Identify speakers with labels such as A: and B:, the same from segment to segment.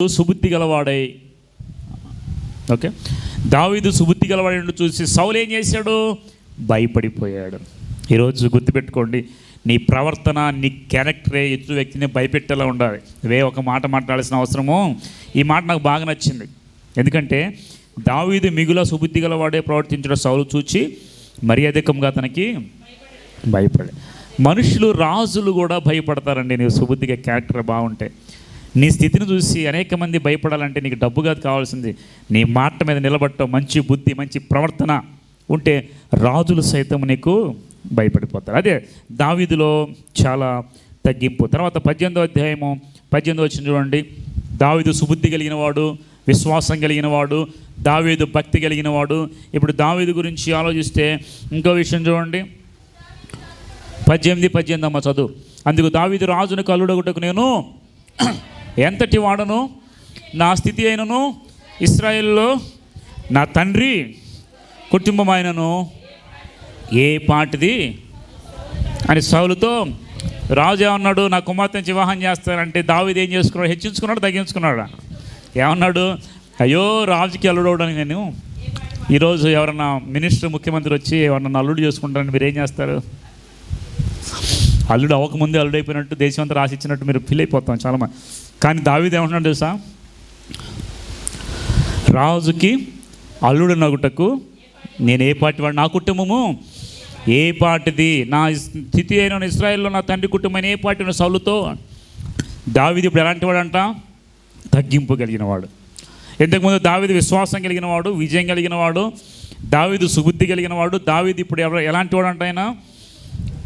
A: సుబుద్ధి గలవాడై, ఓకే, దావీదు సుబుద్ధి గలవాడు చూసి సౌలు ఏం చేశాడు? భయపడిపోయాడు. ఈరోజు గుర్తుపెట్టుకోండి, నీ ప్రవర్తన, నీ క్యారెక్టరే ఎదుటి వ్యక్తిని భయపెట్టేలా ఉండాలి. ఒక మాట మాట్లాడాల్సిన అవసరము. ఈ మాట నాకు బాగా నచ్చింది. ఎందుకంటే దావీదు మిగుల సుబుద్ధి గలవాడే ప్రవర్తించడం సౌలు చూచి మరీ అధికంగా అతనికి భయపడే. మనుషులు, రాజులు కూడా భయపడతారండి నీవు సుబుద్ధిగా క్యారెక్టర్ బాగుంటే. నీ స్థితిని చూసి అనేక మంది భయపడాలంటే నీకు డబ్బు కాదు కావాల్సింది, నీ మాట మీద నిలబడటం, మంచి బుద్ధి, మంచి ప్రవర్తన ఉంటే రాజులు సైతం నీకు భయపడిపోతారు. అదే దావీదులో చాలా తగ్గింపు. తర్వాత 18వ అధ్యాయము 18 వచ్చిన చూడండి. దావీదు సుబుద్ధి కలిగిన వాడు, విశ్వాసం కలిగిన వాడు, దావీదు భక్తి కలిగిన వాడు. ఇప్పుడు దావీదు గురించి ఆలోచిస్తే ఇంకో విషయం చూడండి, 18 అమ్మ చదువు. అందుకు దావీదు రాజునకు అల్లుడగుటకు నేను ఎంతటి వాడను, నా స్థితి అయినను ఇశ్రాయేలులో నా తండ్రి కుటుంబం అయినను ఏ పాటిది అని సౌలుతో రాజు ఏమన్నాడు? నా కుమార్తెని వివాహం చేస్తానంటే దావీదు ఏం చేసుకున్నాడు? హెచ్చించుకున్నాడు, తగ్గించుకున్నాడు. ఏమన్నాడు? అయ్యో రాజుకి అల్లుడవడానికి నేను. ఈరోజు ఎవరన్నా మినిస్టర్, ముఖ్యమంత్రి వచ్చి ఎవరన్నా అల్లుడు చేసుకుంటారని మీరు ఏం చేస్తారు? అల్లుడు అవ్వకముందే అల్లుడు అయిపోయినట్టు, దేశం అంతా రాసిచ్చినట్టు మీరు ఫీల్ అయిపోతాం చాలామంది. కానీ దావీదు ఏమంటున్నాడు తెలుసా? రాజుకి అల్లుడు నగుటకు నేను ఏ పాటి వాడు, నా కుటుంబము ఏ పాటిది, నా స్థితి అయిన ఇశ్రాయేలులో నా తండ్రి కుటుంబం ఏ పాటి సౌలుతో. దావీదు ఇప్పుడు ఎలాంటి వాడు అంట? తగ్గింపు కలిగిన వాడు. ఇంతకుముందు దావీదు విశ్వాసం కలిగిన వాడు, విజయం కలిగిన వాడు, దావీదు సుబుద్ధి కలిగిన వాడు. దావీదు ఇప్పుడు ఎలాంటి వాడు అంట? ఆయన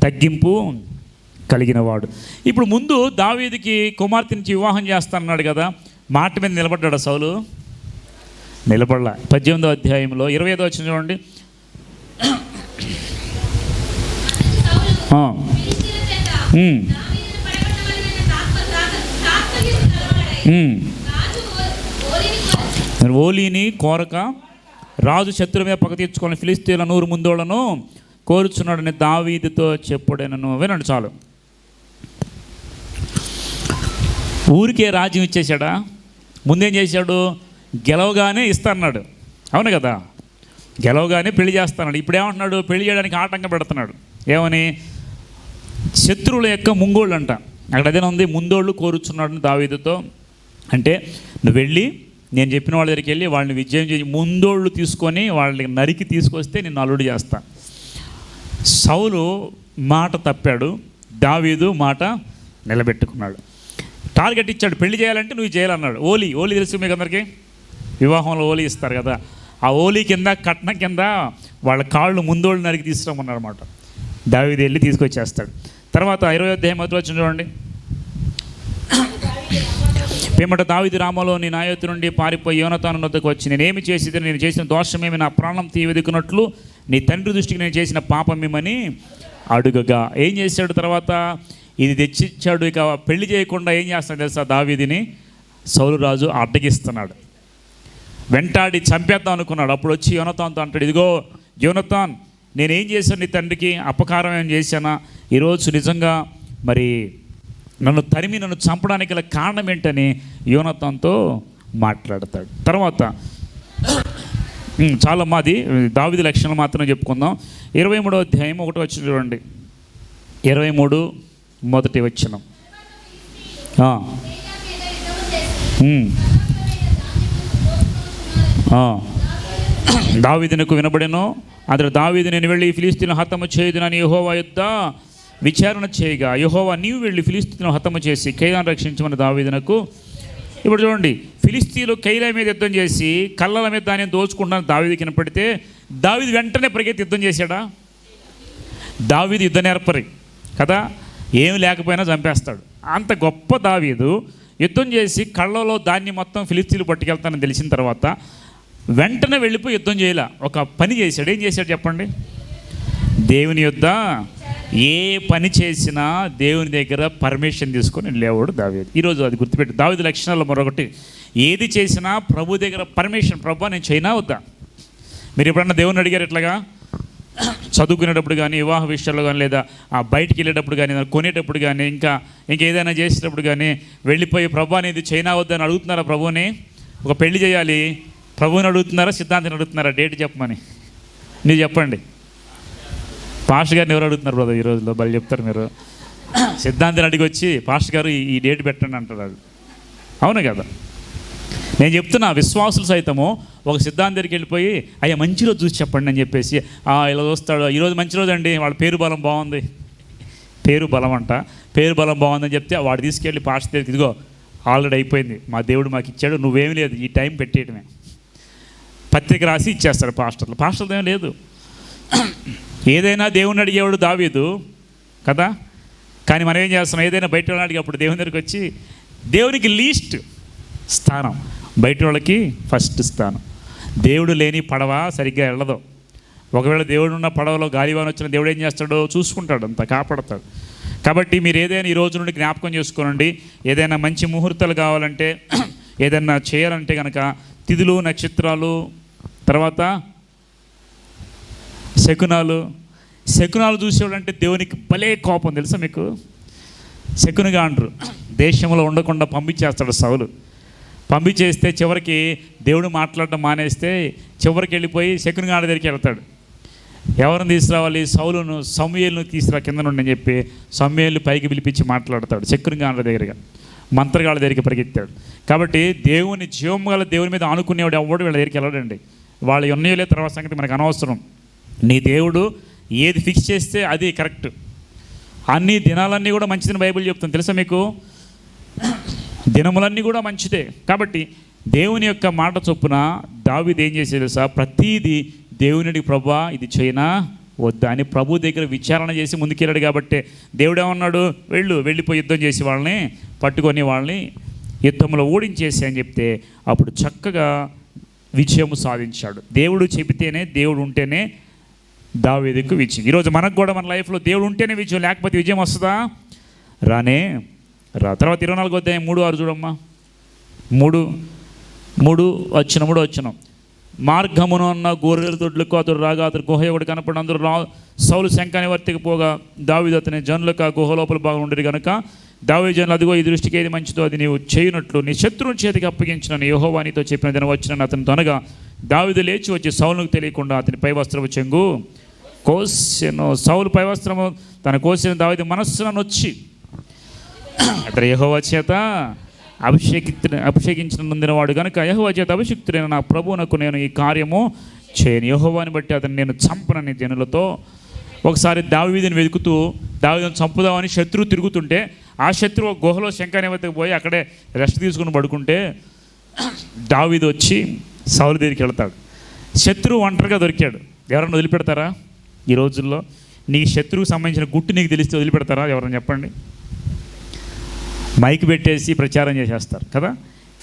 A: తగ్గింపు కలిగిన వాడు. ఇప్పుడు ముందు దావీదుకి కుమార్తె నుంచి వివాహం చేస్తానన్నాడు కదా, మాట మీద నిలబడ్డాడు సౌలు? నిలబడలా. 18వ అధ్యాయంలో 25వ వచ్చిన చూడండి. ఓలీని కోరక రాజు శత్రువు మీద పగ తీర్చుకోవాలని ఫిలిష్తీయుల 100 ముందోళ్లను కోరుచున్నాడని దావీదుతో చెప్పుడేనను. వినండి చాలు. ఊరికే రాజ్యం ఇచ్చేసాడా? ముందేం చేశాడు? గెలవగానే ఇస్తాన్నాడు, అవును కదా? గెలవగానే పెళ్లి చేస్తున్నాడు. ఇప్పుడు ఏమంటున్నాడు? పెళ్లి చేయడానికి ఆటంకం పెడుతున్నాడు. ఏమని? శత్రువుల యొక్క ముంగోళ్ళు అంట. అక్కడ అదేనా ఉంది, ముందోళ్ళు కోరుచున్నాడు దావీదుతో. అంటే నువ్వు వెళ్ళి నేను చెప్పిన వాళ్ళ దగ్గరికి వెళ్ళి వాళ్ళని విజయం చేసి ముందోళ్ళు తీసుకొని వాళ్ళని నరికి తీసుకొస్తే నేను అల్లుడు చేస్తా. సౌలు మాట తప్పాడు, దావీదు మాట నిలబెట్టుకున్నాడు. టార్గెట్ ఇచ్చాడు, పెళ్లి చేయాలంటే నువ్వు చేయాలన్నాడు. ఓలి తెలుసు మీకు అందరికీ, వివాహంలో ఓలి ఇస్తారు కదా, ఆ ఓలి కింద కట్నం కింద వాళ్ళ కాళ్ళు ముందోళ్ళు నరికి తీసుకురమ్మన్నాడు అనమాట. దావీదు వెళ్ళి తీసుకొచ్చేస్తాడు. తర్వాత 20వ అధ్యాయం మొదటి వచ్చిన చూడండి. పిమ్మట దావీదు రామాలోని నాయోతు నుండి పారిపోయి యోనతాను వద్దకు వచ్చి, నేనేమి చేసి నేను చేసిన దోషమేమి, నా ప్రాణం తీవెదుకున్నట్లు నీ తండ్రి దృష్టికి నేను చేసిన పాపమేమని అడుగగా ఏం చేశాడు? తర్వాత ఇది తెచ్చిచ్చాడు. ఇక పెళ్లి చేయకుండా ఏం చేస్తాడు తెలుసా? దావీదుని సౌలు రాజు అడ్డగిస్తున్నాడు. వెంటాడి చంపేద్దాం అనుకున్నాడు. అప్పుడు వచ్చి యోనతాన్తో అంటాడు, ఇదిగో యోనతాన్, నేనేం చేశాను నీ తండ్రికి? అపకారం ఏం చేశానా? ఈరోజు నిజంగా మరి నన్ను తరిమి నన్ను చంపడానికి గల కారణం ఏంటని యోనతాన్తో మాట్లాడతాడు. తర్వాత చాలా మాది దావీదు లక్షణాలు మాత్రమే చెప్పుకుందాం. 23వ అధ్యాయం 1 వచ్చిన చూడండి. 23 మొదటి వచనం. దావీదునకు వినబడెను. అతడు దావీదు, నేను వెళ్ళి ఫిలిష్తీయులను హతము చేయుదునని యెహోవా యొద్ద విచారణ చేయగా, యెహోవా నీవు వెళ్ళి ఫిలిష్తీయులను హతము చేసి కైలాను రక్షించమని దావీదునకు. ఇప్పుడు చూడండి, ఫిలిష్తీయులు కైలా మీద యుద్ధం చేసి కళ్ళల మీద దాన్ని దోచుకుంటాను దావీదు కనపడితే దావీదు వెంటనే పరిగెత్తి యుద్ధం చేశాడా? దావీదు యుద్ధ నేర్పరి కదా, ఏమి లేకపోయినా చంపేస్తాడు. అంత గొప్ప దావీదు యుద్ధం చేసి కళ్ళలో దాన్ని మొత్తం ఫిలిష్తీయులు పట్టుకెళ్తానని తెలిసిన తర్వాత వెంటనే వెళ్ళిపోయి యుద్ధం చేయాల. ఒక పని చేశాడు. ఏం చేశాడు చెప్పండి? దేవుని యొద్ద ఏ పని చేసినా దేవుని దగ్గర పర్మిషన్ తీసుకొని లేవాడు దావీదు. ఈరోజు అది గుర్తుపెట్టి, దావీదు లక్షణాల్లో మరొకటి, ఏది చేసినా ప్రభు దగ్గర పర్మిషన్. ప్రభు నేను చేయనా వద్దా? మీరు ఎప్పుడన్నా దేవుని అడిగారు ఇట్లాగా? చదువుకునేటప్పుడు కానీ, వివాహ విషయాల్లో కానీ, లేదా బయటికి వెళ్ళేటప్పుడు కానీ, కొనేటప్పుడు కానీ, ఇంకా ఏదైనా చేసేటప్పుడు కానీ వెళ్ళిపోయి ప్రభు అనేది చైనా వద్దని అడుగుతున్నారా ప్రభువుని? ఒక పెళ్లి చేయాలి, ప్రభువుని అడుగుతున్నారా, సిద్ధాంతిని అడుగుతున్నారా డేట్ చెప్పమని? మీరు చెప్పండి. పాస్టర్ గారిని ఎవరు అడుగుతున్నారు బ్రదర్ ఈ రోజుల్లో? బలి చెప్తారు మీరు. సిద్ధాంతిని అడిగి వచ్చి పాస్టర్ గారు ఈ డేట్ పెట్టండి అంటారు. అవును కదా? నేను చెప్తున్నా, విశ్వాసులు సైతము ఒక సిద్ధాంతం దగ్గరికి వెళ్ళిపోయి అయ్యా మంచి రోజు చూసి చెప్పండి అని చెప్పేసి ఇలా చూస్తాడు. ఈరోజు మంచి రోజు అండి, వాళ్ళ పేరు బలం బాగుంది, పేరు బలం అంట, పేరు బలం బాగుందని చెప్తే వాడు తీసుకెళ్ళి పాస్టర్ దగ్గరికి, ఇదిగో ఆల్రెడీ అయిపోయింది, మా దేవుడు మాకు ఇచ్చాడు, నువ్వేమీ లేదు, ఈ టైం పెట్టేయడమే. పత్రిక రాసి ఇచ్చేస్తాడు పాస్టర్లు ఏం లేదు. ఏదైనా దేవుని అడిగేవాడు దావీదు కదా. కానీ మనం ఏం చేస్తున్నాం? ఏదైనా బయట వాళ్ళని అడిగేప్పుడు దేవుని దగ్గరికి వచ్చి దేవునికి లీస్ట్ స్థానం, బయట వాళ్ళకి ఫస్ట్ స్థానం. దేవుడు లేని పడవ సరిగ్గా వెళ్ళదు. ఒకవేళ దేవుడు ఉన్న పడవలో గాలివాన వచ్చిన దేవుడు ఏం చేస్తాడో చూసుకుంటాడు, అంత కాపాడతాడు. కాబట్టి మీరు ఏదైనా ఈ రోజు నుండి జ్ఞాపకం చేసుకోనండి. ఏదైనా మంచి ముహూర్తాలు కావాలంటే, ఏదైనా చేయాలంటే కనుక తిథులు, నక్షత్రాలు, తర్వాత శకునాలు చూసేవాళ్ళంటే దేవునికి భలే కోపం తెలుసా మీకు? శకునిగా అంటారు. దేశంలో ఉండకుండా పంపించేస్తాడు సౌలు. పంపించేస్తే చివరికి దేవుడు మాట్లాడటం మానేస్తే చివరికి వెళ్ళిపోయి శకునిగా దగ్గరికి వెళ్తాడు. ఎవరిని తీసుకురావాలి? సౌలును, సమూయేలును తీసుకురా కింద నుండి అని చెప్పి సమూయేలుని పైకి పిలిపించి మాట్లాడతాడు. శకునిగా దగ్గరగా మంత్రగాళ్ళ దగ్గరికి పరిగెత్తాడు. కాబట్టి దేవుని జీవం గల దేవుని మీద ఆనుకునేవాడు ఎవడు వీళ్ళ దగ్గరికి వెళ్ళడండి. వాళ్ళు ఉన్నాయో తర్వాత సంగతి మనకు అనవసరం. నీ దేవుడు ఏది ఫిక్స్ చేస్తే అది కరెక్ట్. అన్ని దినాలన్నీ కూడా మంచిదని బైబిల్ చెప్తుంది తెలుసా మీకు? దినములన్నీ కూడా మంచిదే. కాబట్టి దేవుని యొక్క మాట చొప్పున దావీదు ఏం చేసేది తెలుసా? ప్రతీది దేవునికి ప్రభువా ఇది చేయనా వద్దా అని ప్రభు దగ్గర విచారణ చేసి ముందుకెళ్ళాడు. కాబట్టి దేవుడు ఏమన్నాడు? వెళ్ళిపోయి యుద్ధం చేసి వాళ్ళని పట్టుకొని వాళ్ళని యుద్ధంలో ఓడించేసి అని చెప్తే అప్పుడు చక్కగా విజయము సాధించాడు. దేవుడు చెబితేనే, దేవుడు ఉంటేనే దావీదుకు విజయం. ఈరోజు మనకు కూడా మన లైఫ్లో దేవుడు ఉంటేనే విజయం, లేకపోతే విజయం వస్తుందా? రానే రా. తర్వాత 24వ అధ్యాయం 3:6 చూడమ్మా. 3 వచ్చిన మార్గమును అన్న గొర్రెల దొడ్లకు అతడు రాగా అతడు గుహ ఒకటి కనపడి అందరూ సౌలు శంఖాన్ని వర్తికపోగా దావీదు అతని జనులకు ఆ గుహ లోపల బాగా ఉండేది కనుక దావీదు జనులు, అదిగో ఈ దృష్టికి ఏది మంచిదో అది నీవు చేయనట్లు నీ శత్రువుని చేతికి అప్పగించిన యెహోవా నీతో చెప్పిన దిన వచ్చిన అతనితో అనగా దావీదు లేచి వచ్చి సౌలుకు తెలియకుండా అతని పై వస్త్రము చెంగు కోసెను. సౌలు పై వస్త్రము తన కోసిన దావీదు మనస్సును వచ్చి అతడు యెహోవా చేత అభిషేకించిన నొందినవాడు కనుక యెహోవా చేత అభిషిక్తుడైన నా ప్రభువునకు నేను ఈ కార్యము చేయను, యెహోవాని బట్టి అతను నేను చంపనని జనులతో. ఒకసారి దావీదుని వెతుకుతూ దావీదుని చంపుదామని శత్రువు తిరుగుతుంటే ఆ శత్రువు గుహలో శంఖానివతకు పోయి అక్కడే రెస్ట్ తీసుకుని పడుకుంటే దావీదు వచ్చి సౌలు దగ్గరికి వెళ్తాడు. శత్రువు ఒంటరిగా దొరికాడు. ఎవరన్నా వదిలిపెడతారా? ఈ రోజుల్లో నీ శత్రువుకు సంబంధించిన గుట్టు నీకు తెలిస్తే వదిలిపెడతారా? ఎవరన్నా చెప్పండి. మైక్ పెట్టేసి ప్రచారం చేసేస్తారు కదా.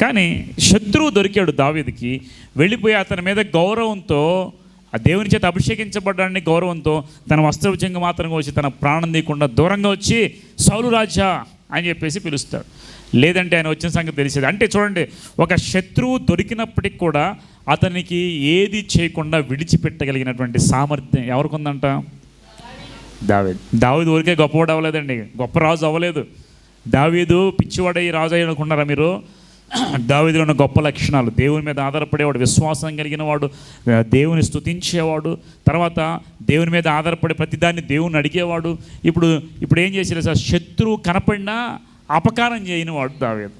A: కానీ శత్రువు దొరికాడు దావీదుకి. వెళ్ళిపోయి అతని మీద గౌరవంతో, ఆ దేవుని చేత అభిషేకించబడ్డాన్ని గౌరవంతో తన వస్త్రభుజంగా మాత్రం వచ్చి తన ప్రాణం తీయకుండా దూరంగా వచ్చి సౌలు రాజా అని చెప్పేసి పిలుస్తాడు. లేదంటే ఆయన వచ్చిన సంగతి తెలిసేది. అంటే చూడండి, ఒక శత్రువు దొరికినప్పటికి కూడా అతనికి ఏది చేయకుండా విడిచిపెట్టగలిగినటువంటి సామర్థ్యం ఎవరికి ఉందంట? దావీదు ఊరికే గొప్పవాడు అవ్వలేదండి, గొప్ప రాజు అవ్వలేదు. దావీదు పిచ్చివాడై రాజు అయ్యి అనుకున్నారా మీరు? దావీదులో ఉన్న గొప్ప లక్షణాలు: దేవుని మీద ఆధారపడేవాడు, విశ్వాసం కలిగిన వాడు, దేవుని స్తుతించేవాడు, తర్వాత దేవుని మీద ఆధారపడే ప్రతిదాన్ని దేవుని అడిగేవాడు. ఇప్పుడు ఏం చేశారు సార్? శత్రువు కనపడినా అపకారం చేయనివాడు దావీదు.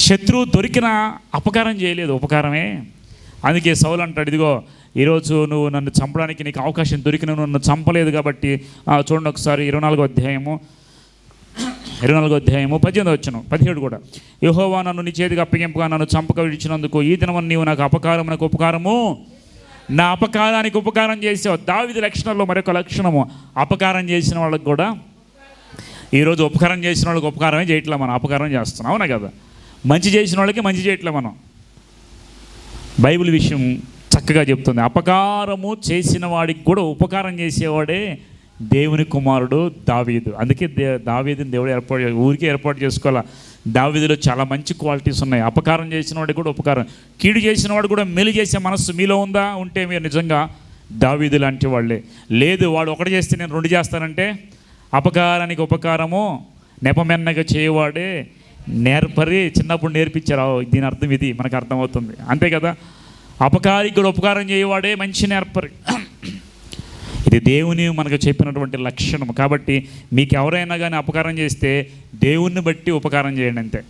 A: శత్రువు దొరికినా అపకారం చేయలేదు, ఉపకారమే. అందుకే సౌలు అంటాడు, ఇదిగో ఈరోజు నువ్వు నన్ను చంపడానికి నీకు అవకాశం దొరికిన, నన్ను చంపలేదు కాబట్టి చూడండి ఒకసారి 24వ అధ్యాయము 17 కూడా. యెహోవా నన్ను నీ చేతికి అప్పగింపుగా నన్ను చంపక విడిచినందుకు ఈ దినం నీవు నాకు అపకారమునకు ఉపకారము, నా అపకారానికి ఉపకారం చేసావు. దావీదు లక్షణాల్లో మరొక లక్షణము, అపకారం చేసిన వాళ్ళకి కూడా. ఈరోజు ఉపకారం చేసిన వాళ్ళకి ఉపకారమే చేయట్లే, మనం అపకారం చేస్తున్నాం. అవునా కదా? మంచి చేసిన వాళ్ళకి మంచి చేయట్లే మనం. బైబిల్ విషయం చక్కగా చెప్తుంది. అపకారము చేసిన వాడికి కూడా ఉపకారం చేసేవాడే దేవుని కుమారుడు దావీదు. అందుకే దావీదుని దేవుడు ఊరికే ఏర్పాటు చేసుకోవాలా. దావీదులో చాలా మంచి క్వాలిటీస్ ఉన్నాయి. అపకారం చేసిన వాడికి కూడా ఉపకారం, కీడు చేసిన వాడు కూడా మేలు చేసే మనస్సు మీలో ఉందా? ఉంటే మీరు నిజంగా దావీదు లాంటి వాళ్ళే. లేదు వాడు ఒకటి చేస్తే నేను రెండు చేస్తానంటే, అపకారానికి ఉపకారము నెపమెన్నగా చేయవాడే నేర్పరి, చిన్నప్పుడు నేర్పించారు. దీని అర్థం ఇది మనకు అర్థమవుతుంది, అంతే కదా. అపకారికి కూడా ఉపకారం చేయవాడే మంచి నేర్పరి. ఇది దేవుని మనకు చెప్పినటువంటి లక్షణం. కాబట్టి మీకు ఎవరైనా కానీ అపకారం చేస్తే దేవుణ్ణి బట్టి ఉపకారం చేయండి అంతే.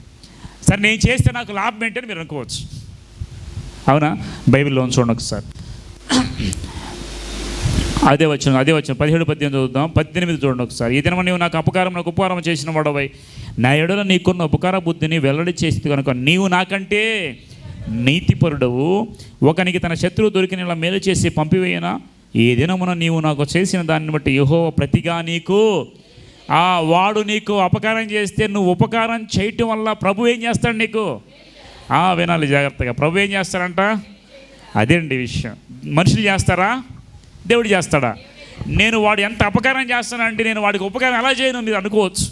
A: సరే నేను చేస్తే నాకు లాభం ఏంటని మీరు అనుకోవచ్చు, అవునా? బైబిల్లో చూడండి ఒకసారి, అదే వచ్చిన 17-18 చదువుతాం. 18 చూడండి ఒకసారి. ఈ దినం నీవు నాకు ఉపకారం చేసిన వాడవై నా ఎడల నీకున్న ఉపకార బుద్ధిని వెల్లడి చేసి కనుక నీవు నాకంటే నీతిపరుడవు. ఒకనికి తన శత్రువు దొరికిన ఇలా మేలు చేసి పంపివేయనా? ఈ దినమున నీవు నాకు చేసిన దాన్ని బట్టి యెహోవా ప్రతిగా నీకు, వాడు నీకు అపకారం చేస్తే నువ్వు ఉపకారం చేయటం వల్ల ప్రభు ఏం చేస్తాడు నీకు? వినాలి జాగ్రత్తగా. ప్రభు ఏం చేస్తాడంట? అదే అండి విషయం. మనుషులు చేస్తారా? దేవుడు చేస్తాడా? నేను వాడు ఎంత అపకారం చేస్తానంటే నేను వాడికి ఉపకారం ఎలా చేయను మీరు అనుకోవచ్చు.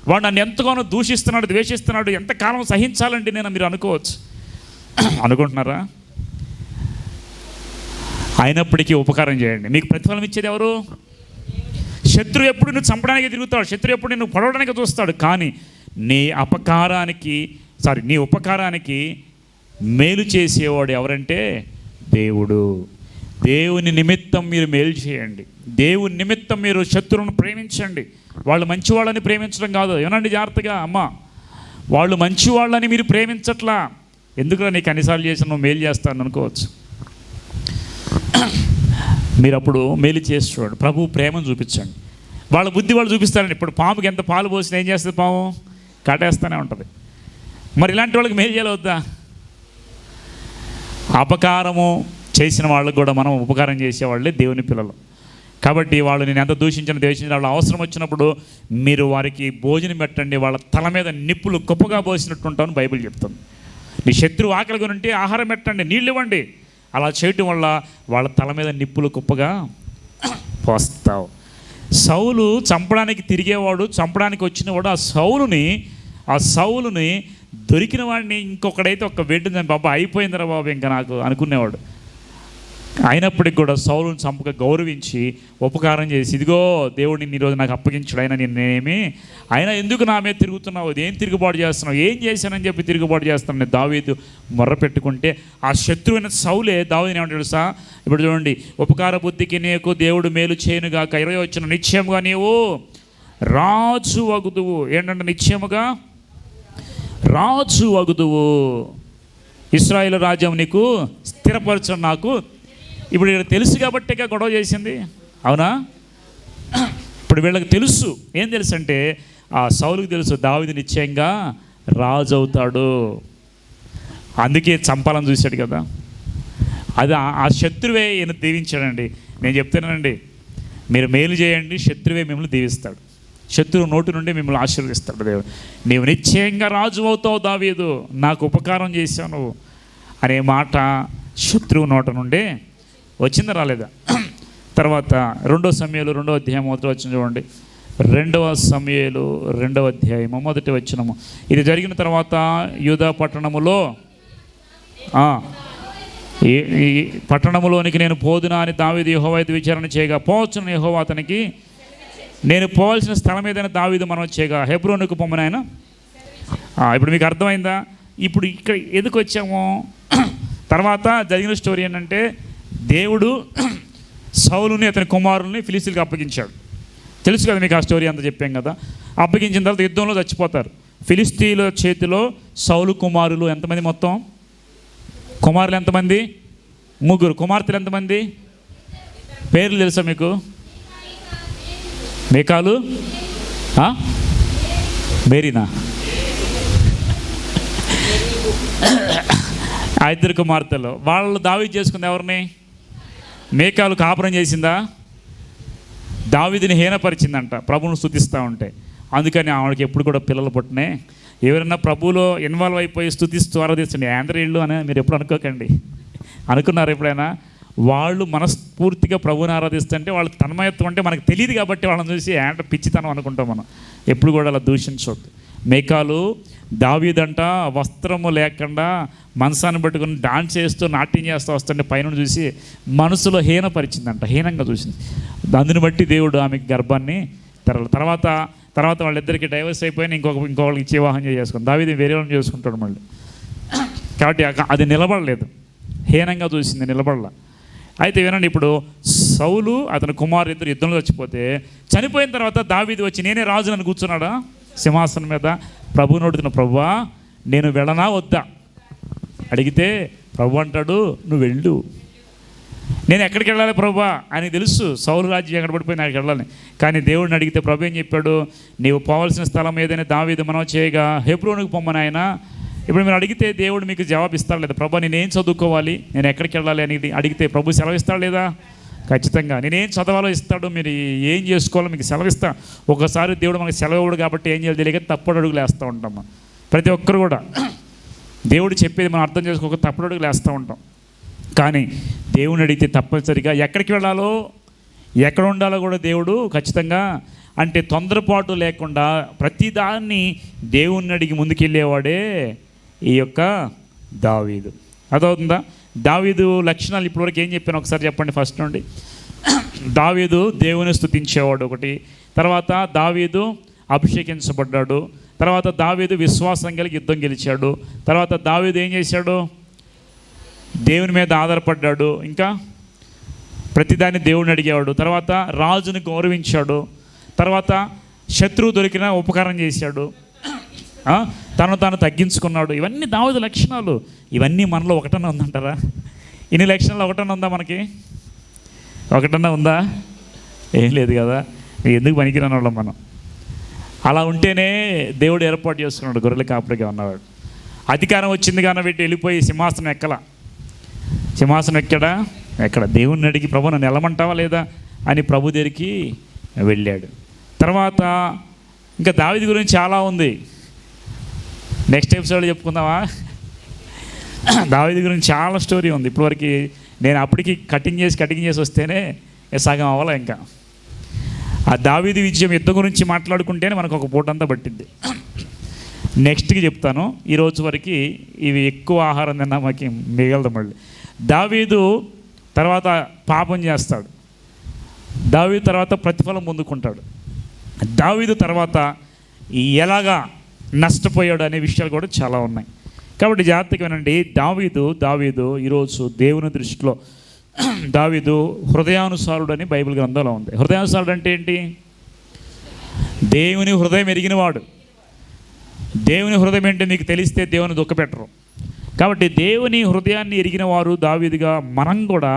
A: వాడు నన్ను ఎంతగానో దూషిస్తున్నాడు, ద్వేషిస్తున్నాడు, ఎంతకాలం సహించాలండి నేను మీరు అనుకోవచ్చు. అనుకుంటున్నారా? అయినప్పటికీ ఉపకారం చేయండి. మీకు ప్రతిఫలం ఇచ్చేది ఎవరు? శత్రువు ఎప్పుడు నువ్వు చంపడానికి తిరుగుతాడు, శత్రువు ఎప్పుడు నువ్వు పడవడానికి చూస్తాడు. కానీ నీ ఉపకారానికి మేలు చేసేవాడు ఎవరంటే దేవుడు. దేవుని నిమిత్తం మీరు మేలు చేయండి. దేవుని నిమిత్తం మీరు శత్రువును ప్రేమించండి. వాళ్ళు మంచివాళ్ళని ప్రేమించడం కాదు, ఏమనండి జాగ్రత్తగా అమ్మ, వాళ్ళు మంచివాళ్ళని మీరు ప్రేమించట్లా. ఎందుకురా నీకు అన్నిసార్లు చేసిన నువ్వు మేలు చేస్తాను అనుకోవచ్చు. మీరు అప్పుడు మేలు చేసి చూడండి, ప్రభు ప్రేమను చూపించండి. వాళ్ళ బుద్ధి వాళ్ళు చూపిస్తారండి. ఇప్పుడు పాముకి ఎంత పాలు పోసినా ఏం చేస్తుంది? పాము కాటేస్తూనే ఉంటుంది. మరి ఇలాంటి వాళ్ళకి మేలు చేయాలి వద్దా? అపకారము చేసిన వాళ్ళకు కూడా మనం ఉపకారం చేసేవాళ్ళే దేవుని పిల్లలు. కాబట్టి వాళ్ళు నేను ఎంత ద్వేషించిన వాళ్ళు అవసరం వచ్చినప్పుడు మీరు వారికి భోజనం పెట్టండి, వాళ్ళ తల మీద నిప్పులు గొప్పగా పోసినట్టు ఉంటామని బైబిల్ చెప్తుంది. నీ శత్రువు ఆకలిగా ఉంటే ఆహారం పెట్టండి, నీళ్ళు ఇవ్వండి. అలా చేయటం వల్ల వాళ్ళ తల మీద నిప్పులు గొప్పగా పోస్తావు. సౌలు చంపడానికి తిరిగేవాడు, చంపడానికి వచ్చినవాడు. ఆ సౌలుని దొరికిన వాడిని ఇంకొకడైతే ఒక వెంటనే బాబా అయిపోయిందిరా బాబు ఇంకా నాకు అనుకునేవాడు. అయినప్పటికి కూడా సౌలుని చంపక గౌరవించి ఉపకారం చేసి, ఇదిగో దేవుడిని ఈరోజు నాకు అప్పగించాడు, అయినా ఎందుకు నా మీద తిరుగుతున్నావు, ఏం తిరుగుబాటు చేస్తున్నావు, ఏం చేశానని చెప్పి తిరుగుబాటు చేస్తున్నాను దావీదు మొర్ర పెట్టుకుంటే, ఆ శత్రువైన సౌలే దావీదుని ఏమంటాడు సా? ఇప్పుడు చూడండి, ఉపకార బుద్ధికి నీకు దేవుడు మేలు చేయనుగాక. 20 వచ్చిన నిశ్చయముగా నీవు రాజు వగుదువు. ఏంటంటే నిశ్చయముగా రాజు వగుదువు. ఇశ్రాయేలు రాజ్యం నీకు స్థిరపరచడం నాకు. ఇప్పుడు వీళ్ళకి తెలుసు కాబట్టే గొడవ చేసింది, అవునా? ఇప్పుడు వీళ్ళకి తెలుసు. ఏం తెలుసు అంటే ఆ సౌలుకి తెలుసు దావీదు నిశ్చయంగా రాజు అవుతాడు, అందుకే చంపాలని చూశాడు కదా. అది ఆ శత్రువే ఈయన దీవించాడండి. నేను చెప్తానండి, మీరు మేలు చేయండి, శత్రువే మిమ్మల్ని దీవిస్తాడు. శత్రువు నోటి నుండి మిమ్మల్ని ఆశీర్వదిస్తాడు దేవుడు. నీవు నిశ్చయంగా రాజు అవుతావు దావీదు, నాకు ఉపకారం చేశావు నువ్వు అనే మాట శత్రువు నోట నుండే వచ్చిందా రాలేదా? తర్వాత 2 సమూయేలు 2వ అధ్యాయం 1వ వచనం చూడండి. 2 సమూయేలు 2వ అధ్యాయం 1వ వచనము. ఇది జరిగిన తర్వాత యూదా పట్టణములో ఈ పట్టణములోనికి నేను పోదునా అని దావీదు యెహోవా వైపు విచారణ చేయగా, పోవచ్చున యెహోవా అతనికి నేను పోవాల్సిన స్థలం ఏదైనా దావీదు మనం చేయగా హెబ్రోనుకు పొమ్మని ఆయన. ఇప్పుడు మీకు అర్థమైందా? ఇప్పుడు ఇక్కడ ఎందుకు వచ్చాము? తర్వాత జరిగిన స్టోరీ ఏంటంటే దేవుడు సౌలుని అతని కుమారుల్ని ఫిలిస్తీయులకు అప్పగించాడు. తెలుసు కదా మీకు ఆ స్టోరీ అంతా చెప్పాం కదా. అప్పగించిన తర్వాత యుద్ధంలో చచ్చిపోతారు. ఫిలిస్తీయుల చేతిలో సౌలు కుమారులు ఎంతమంది? మొత్తం కుమారులు ఎంతమంది? 3. కుమార్తెలు ఎంతమంది? పేర్లు తెలుసా మీకు? మేకాలు, మేరీనా? 2 కుమార్తెలు. వాళ్ళు దావీదు చేసుకుంది ఎవరిని? మేకాలు కాపురం చేసిందా? దావీదుని హీనపరిచిందంట ప్రభువును స్తుతిస్తూ ఉంటే. అందుకని ఆవిడకి ఎప్పుడు కూడా పిల్లలు పుట్టినే. ఎవరైనా ప్రభువులో ఇన్వాల్వ్ అయిపోయి స్తుతిస్తూ ఆరాధించండి ఆంధ్రీళ్ళు అని మీరు ఎప్పుడు అనుకోకండి. అనుకున్నారు ఎప్పుడైనా? వాళ్ళు మనస్ఫూర్తిగా ప్రభువుని ఆరాధిస్తుంటే వాళ్ళు తన్మయత్వం అంటే మనకు తెలియదు కాబట్టి వాళ్ళని చూసి పిచ్చితనం అనుకుంటాం మనం. ఎప్పుడు కూడా అలా దూషించవద్దు. మేకాలు దావీదంట వస్త్రము లేకుండా మనసాన్ని పట్టుకుని డాన్స్ చేస్తూ నాట్యం చేస్తూ వస్తుంటే పైన చూసి మనసులో హీనపరిచిందంట, హీనంగా చూసింది. అందుని బట్టి దేవుడు ఆమెకి గర్భాన్ని తర్వాత వాళ్ళిద్దరికి డైవర్స్ అయిపోయిన ఇంకొకరికి ఇచ్చి వివాహం చేసుకుంది. దావీదు వేరే వాళ్ళని చేసుకుంటాడు మళ్ళీ. కాబట్టి అది నిలబడలేదు, హీనంగా చూసింది, నిలబడలా. అయితే వినండి, ఇప్పుడు సౌలు అతని కుమారు ఇద్దరు యుద్ధంలో చనిపోయిన తర్వాత దావీదు వచ్చి నేనే రాజునని కూర్చున్నాడా సింహాసనం మీద. ప్రభువుని అడుగుతున్న, ప్రభువా నేను వెళ్ళనా వద్దా అడిగితే ప్రభు అంటాడు, నువ్వు వెళ్ళు. నేను ఎక్కడికి వెళ్ళాలి ప్రభువా అని తెలుసు, సౌలు రాజ్యం ఎక్కడ పడిపోయింది అక్కడికి వెళ్ళాలి. కానీ దేవుడిని అడిగితే ప్రభు ఏం చెప్పాడు, నీవు పోవాల్సిన స్థలం ఏదైనా దావీదు మనం చేయగా హెబ్రోనుకు పొమ్మని ఆయన. ఇప్పుడు మీరు అడిగితే దేవుడు మీకు జవాబు ఇస్తాడు లేదా, ప్రభు నేనేం చదువుకోవాలి, నేను ఎక్కడికి వెళ్ళాలి అని అడిగితే ప్రభు సెలవు ఇస్తాడు లేదా? ఖచ్చితంగా. నేనేం చదవాలో ఇస్తాడు, మీరు ఏం చేసుకోవాలో మీకు సెలవిస్తా. ఒకసారి దేవుడు మనకి సెలవు ఇవ్వడు కాబట్టి ఏం చేయాలి తెలియక తప్పుడు అడుగులు వేస్తూ ఉంటాం. ప్రతి ఒక్కరు కూడా దేవుడు చెప్పేది మనం అర్థం చేసుకోక తప్పుడు అడుగులు వేస్తూ ఉంటాం. కానీ దేవుని అడిగితే తప్పనిసరిగా ఎక్కడికి వెళ్ళాలో ఎక్కడ ఉండాలో కూడా దేవుడు ఖచ్చితంగా, అంటే తొందరపాటు లేకుండా ప్రతిదాన్ని దేవుణ్ణి అడిగి ముందుకెళ్ళేవాడే ఈ యొక్క దావీదు. అదవుతుందా? దావీదు లక్షణాలు ఇప్పటివరకు ఏం చెప్పాను ఒకసారి చెప్పండి ఫస్ట్ నుండి. దావీదు దేవుని స్తుతించేవాడు ఒకటి, తర్వాత దావీదు అభిషేకించబడ్డాడు, తర్వాత దావీదు విశ్వాసం కలిగి యుద్ధం గెలిచాడు, తర్వాత దావీదు ఏం చేశాడు, దేవుని మీద ఆధారపడ్డాడు, ఇంకా ప్రతిదాన్ని దేవుడిని అడిగేవాడు, తర్వాత రాజుని గౌరవించాడు, తర్వాత శత్రువు దొరికిన ఉపకారం చేశాడు, తను తాను తగ్గించుకున్నాడు. ఇవన్నీ దావీదు లక్షణాలు. ఇవన్నీ మనలో ఒకటన్నా ఉందంటారా? ఇన్ని లక్షణాలు ఒకటన్నా ఉందా? మనకి ఒకటన్నా ఉందా? ఏం లేదు కదా. ఎందుకు పనికిరాని వాళ్ళం మనం. అలా ఉంటేనే దేవుడు ఏర్పాటు చేసుకున్నాడు గొర్రెల కాపరిగా ఉన్నవాడు. అధికారం వచ్చింది కానీ పెట్టి వెళ్ళిపోయి సింహాసనం ఎక్కడా ఎక్కడ దేవుణ్ణి అడిగి ప్రభు నన్ను వెళ్ళమంటావా లేదా అని ప్రభు దగ్గరికి వెళ్ళాడు. తర్వాత ఇంకా దావీదు గురించి చాలా ఉంది, నెక్స్ట్ ఎపిసోడ్ చెప్పుకుందామా? దావీదు గురించి చాలా స్టోరీ ఉంది. ఇప్పటివరకు నేను అప్పటికి కటింగ్ చేసి వస్తేనే సగం అవ్వాలి. ఇంకా ఆ దావీదు విజయం యుద్ధం గురించి మాట్లాడుకుంటేనే మనకు ఒక పూటంతా పట్టింది. నెక్స్ట్కి చెప్తాను. ఈరోజు వరకు ఇవి ఎక్కువ ఆహారం తిన్నా మాకు మిగలదు. మళ్ళీ దావీదు తర్వాత పాపం చేస్తాడు, దావీదు తర్వాత ప్రతిఫలం పొందుకుంటాడు, దావీదు తర్వాత ఎలాగా నష్టపోయాడు అనే విషయాలు కూడా చాలా ఉన్నాయి. కాబట్టి జాగ్రత్తగా వినండి. దావీదు ఈరోజు దేవుని దృష్టిలో దావీదు హృదయానుసారుడు అని బైబిల్ గ్రంథంలో ఉంది. హృదయానుసారుడు అంటే ఏంటి? దేవుని హృదయం ఎరిగినవాడు. దేవుని హృదయం ఏంటి మీకు తెలిస్తే దేవుని దుఃఖపెట్టరు. కాబట్టి దేవుని హృదయాన్ని ఎరిగిన వారు దావీదుగా మనం కూడా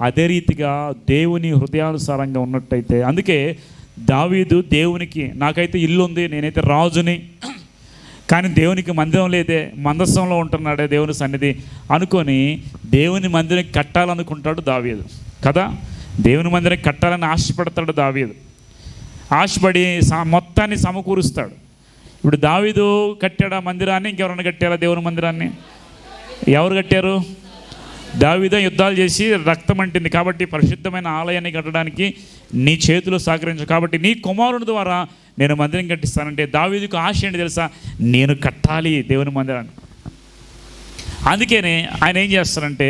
A: అదే రీతిగా దేవుని హృదయానుసారంగా ఉన్నట్టయితే, అందుకే దావీదు దేవునికి, నాకైతే ఇల్లు ఉంది, నేనైతే రాజుని, కానీ దేవునికి మందిరం లేదే, మందస్సంలో ఉంటున్నాడే దేవుని సన్నిధి అనుకొని దేవుని మందిరం కట్టాలనుకుంటాడు దావీదు కదా. దేవుని మందిరం కట్టాలని ఆశపడతాడు దావీదు. ఆశపడి మొత్తాన్ని సమకూరుస్తాడు. ఇప్పుడు దావీదు కట్టాడు ఆ మందిరాన్ని, ఇంకెవరైనా కట్టారా దేవుని మందిరాన్ని? ఎవరు కట్టారు? దావీదే యుద్ధాలు చేసి రక్తం అంటింది కాబట్టి పరిశుద్ధమైన ఆలయాన్ని కట్టడానికి నీ చేతులు సహకరించు, కాబట్టి నీ కుమారుని ద్వారా నేను మందిరం కట్టిస్తానంటే దావీదుకు ఆశ ఏంటి తెలుసా? నేను కట్టాలి దేవుని మందిరాన్ని. అందుకనే ఆయన ఏం చేస్తారంటే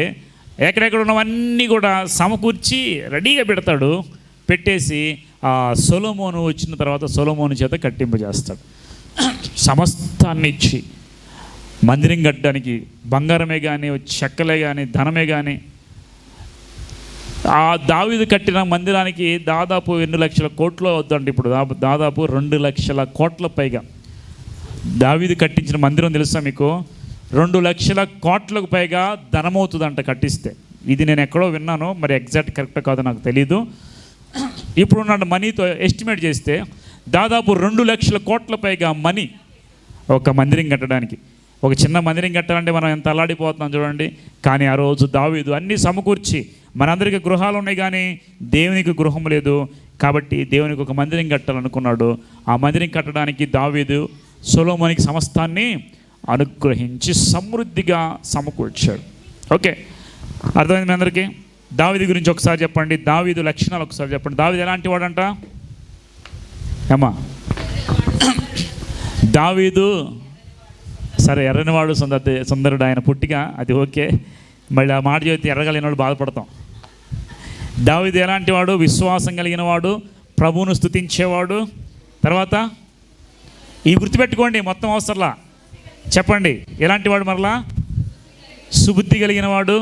A: ఎక్కడెక్కడ ఉన్నవన్నీ కూడా సమకూర్చి రెడీగా పెడతాడు. పెట్టేసి సొలొమోను వచ్చిన తర్వాత సొలొమోను చేత కట్టింపజేస్తాడు. సమస్తాన్ని ఇచ్చి మందిరం కట్టడానికి బంగారమే కానీ, చెక్కలే కానీ, ధనమే కానీ, ఆ దావీదు కట్టిన మందిరానికి దాదాపు 2 లక్షల కోట్లు అవుతుందండి. ఇప్పుడు దాదాపు 2 లక్షల కోట్ల పైగా దావీదు కట్టించిన మందిరం తెలుసా మీకు? 2 లక్షల కోట్లకు పైగా ధనమవుతుందంట కట్టిస్తే. ఇది నేను ఎక్కడో విన్నాను, మరి ఎగ్జాక్ట్ కరెక్ట్ కాదో నాకు తెలీదు. ఇప్పుడున్న మనీతో ఎస్టిమేట్ చేస్తే దాదాపు 2 లక్షల కోట్ల పైగా మనీ ఒక మందిరం కట్టడానికి. ఒక చిన్న మందిరం కట్టాలంటే మనం ఎంత అల్లాడిపోతున్నాం చూడండి. కానీ ఆ రోజు దావీదు అన్నీ సమకూర్చి, మనందరికీ గృహాలు ఉన్నాయి కానీ దేవునికి గృహం లేదు కాబట్టి దేవునికి ఒక మందిరం కట్టాలనుకున్నాడు. ఆ మందిరం కట్టడానికి దావీదు సొలొమోనుకి సమస్తాన్ని అనుగ్రహించి సమృద్ధిగా సమకూర్చాడు. ఓకే, అర్థమైంది మీ అందరికీ? దావీదు గురించి ఒకసారి చెప్పండి, దావీదు లక్షణాలు ఒకసారి చెప్పండి. దావీదు ఎలాంటి వాడంట? ఏమా? దావీదు సరే ఎర్రనివాడు సుందరుడు ఆయన పుట్టిక, అది ఓకే. మళ్ళీ ఆ మాట చెబితే ఎర్రగలిగిన వాడు బాధపడతాం. దావీదు ఎలాంటి వాడు? విశ్వాసం కలిగిన వాడు, ప్రభువును స్తుతించేవాడు. తర్వాత ఈ గుర్తుపెట్టుకోండి, మొత్తం అవసరంలా చెప్పండి. ఎలాంటి వాడు? మరలా సుబుద్ధి కలిగిన వాడు,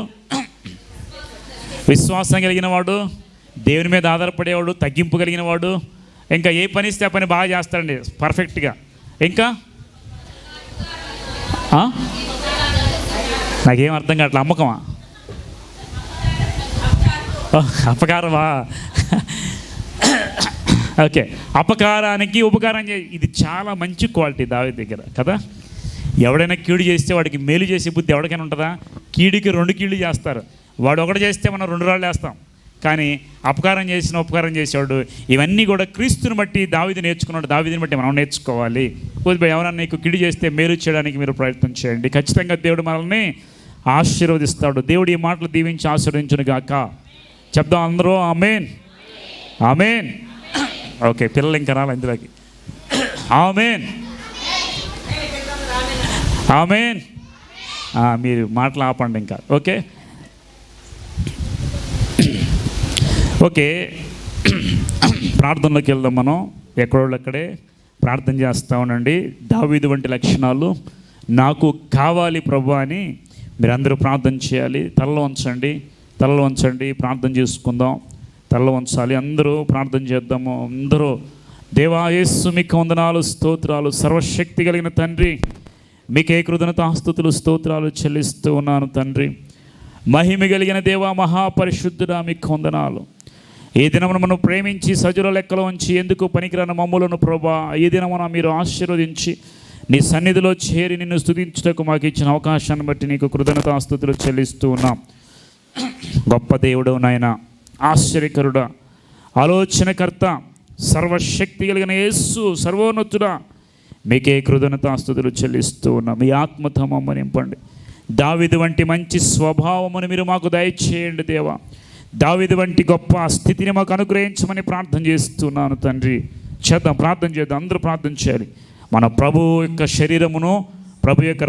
A: విశ్వాసం కలిగిన వాడు, దేవుని మీద ఆధారపడేవాడు, తగ్గింపు కలిగిన వాడు. ఇంకా ఏ పని ఇస్తే ఆ పని బాగా చేస్తాడండి పర్ఫెక్ట్గా. ఇంకా నాకేం అర్థం కావట్లే. అమ్మకమా? అపకారమా? ఓకే, అపకారానికి ఉపకారం ఇది చాలా మంచి క్వాలిటీ దావీదు దగ్గర కదా. ఎవడైనా కీడు చేస్తే వాడికి మేలు చేసే బుద్ధి ఎవరికైనా ఉంటుందా? కీడుకి 2 కీళ్ళు చేస్తారు. వాడు ఒకటి చేస్తే మనం 2 రాళ్ళు వేస్తాం. కానీ ఉపకారం చేసేవాడు. ఇవన్నీ కూడా క్రీస్తుని బట్టి దావీదు నేర్చుకున్నాడు. దావీదుని బట్టి మనం నేర్చుకోవాలి. కొద్దిగా ఎవరైనా నీకు కీడు చేస్తే మేలు చేయడానికి మీరు ప్రయత్నం చేయండి. ఖచ్చితంగా దేవుడు మనల్ని ఆశీర్వదిస్తాడు. దేవుడు ఈ మాటలు దీవించి ఆశీర్వదించును గాక. చెప్దాం అందరూ ఆమేన్, ఆమేన్. ఓకే, పిల్లలు ఇంకా రాలి ఇందులోకి. ఆమేన్, ఆమేన్. మీరు మాటలు ఆపండి ఇంకా. ఓకే ఓకే, ప్రార్థనలోకి వెళ్దాం. మనం ఎక్కడోళ్ళు అక్కడే ప్రార్థన చేస్తూ ఉండండి. దావీదు వంటి లక్షణాలు నాకు కావాలి ప్రభు అని మీరందరూ ప్రార్థన చేయాలి. తలలో ఉంచండి, ప్రార్థన చేసుకుందాం. తలలో ఉంచాలి. అందరూ ప్రార్థన చేద్దాము. అందరూ దేవా యేసు మీకు వందనాలు, స్తోత్రాలు. సర్వశక్తి కలిగిన తండ్రి, మీకే కృతజ్ఞతాస్తుతులు, స్తోత్రాలు చెల్లిస్తూ ఉన్నాను తండ్రి. మహిమ కలిగిన దేవా, మహాపరిశుద్ధుడా, మీకు వందనాలు. ఈ దినమును మనం ప్రేమించి సజుల లెక్కలో ఉంచి ఎందుకు పనికిరాని మమ్ములను ప్రభా ఈ దినమున మీరు ఆశీర్వదించి నీ సన్నిధిలో చేరి నిన్ను స్తుతించుటకు మాకు ఇచ్చిన అవకాశాన్ని బట్టి నీకు కృతజ్ఞతాస్తుతులు చెల్లిస్తూ ఉన్నాం. గొప్ప దేవుడు నాయన, ఆశ్చర్యకరుడా, ఆలోచనకర్త, సర్వశక్తి కలిగిన యేసు, సర్వోన్నతుడా, మీకే కృతజ్ఞతాస్తుతులు చెల్లిస్తూ ఉన్నాం. మీ ఆత్మతో మమ్మల్ని నింపండి. దావీదు వంటి మంచి స్వభావమును మీరు మాకు దయచేయండి దేవా. దావీదు వంటి గొప్ప స్థితిని మాకు అనుగ్రహించమని ప్రార్థన చేస్తున్నాను తండ్రి. ప్రార్థన చేద్దాం. అందరూ ప్రార్థన చేయాలి. మన ప్రభు యొక్క శరీరమును, ప్రభు యొక్క